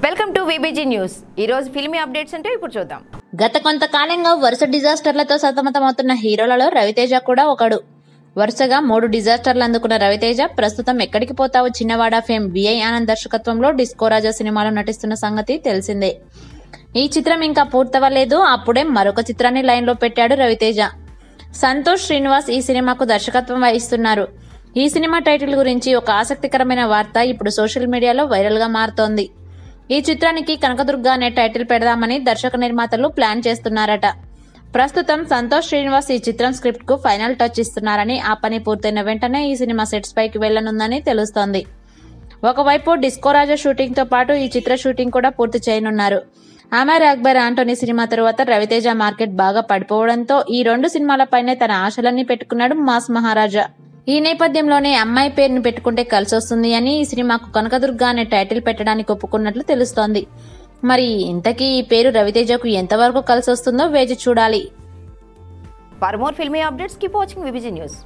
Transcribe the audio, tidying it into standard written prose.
Welcome to VBG news. ఈ రోజు filmy updates అంటే ఇప్పుడు చూద్దాం. గత కొంతకాలంగా వరుస డిజాస్టర్లతో సతమతమవుతున్న హీరోలలో రవితేజ కూడా ఒకడు. వరుసగా 3 డిజాస్టర్లు అందుకున్న రవితేజ ప్రస్తుతం ఎక్కడికి పోతావు చిన్నవాడ ఫేమ్ విఐ ఆనంద్ దర్శకత్వంలో డిస్కో రాజా సినిమాలో నటిస్తున్న సంగతి తెలిసిందే. ఈ చిత్రం ఇంకా పూర్తవలేదు. అప్పుడే మరొక చిత్రాన్ని లైన్ లో పెట్టాడు రవితేజ. సంతోష్ శ్రీనివాస్ ఈ సినిమాకు దర్శకత్వం వహిస్తున్నారు. ఈ సినిమా టైటిల్ గురించి ఒక ఆసక్తికరమైన వార్త ఇప్పుడు సోషల్ మీడియాలో వైరల్ గా మారుతోంది. ఈ చిత్రానికి కనకదుర్గ అనే టైటిల్ పెడదామని దర్శక నిర్మాతలు ప్లాన్ చేస్తున్నారట. ప్రస్తుతం సంతోష్ శ్రీనివాస్ ఈ చిత్రం స్క్రిప్ట్ కు ఫైనల్ టచ్ ఇస్తున్నారని, ఆ పని పూర్తయిన వెంటనే ఈ సినిమా సెట్స్ పైకి వెళ్లనుందని తెలుస్తోంది. ఒకవైపు డిస్కో రాజా షూటింగ్ తో పాటు ఈ చిత్ర షూటింగ్ కూడా పూర్తి చేయనున్నారు. అమర్ అక్బర్ ఆంటోనీ సినిమా తరువాత రవితేజ మార్కెట్ బాగా పడిపోవడంతో ఈ 2 సినిమాలపైనే తన ఆశలన్నీ పెట్టుకున్నాడు మాస్ మహారాజా. ఈ నేపథ్యంలోనే అమ్మాయి పేరును పెట్టుకుంటే కలిసొస్తుంది అని ఈ సినిమాకు కనకదుర్గ అనే టైటిల్ పెట్టడానికి ఒప్పుకున్నట్లు తెలుస్తోంది. మరి ఇంతకీ ఈ పేరు రవితేజకు ఎంతవరకు కలిసొస్తుందో వేచి చూడాలి. For more filmy updates keep watching VBG news.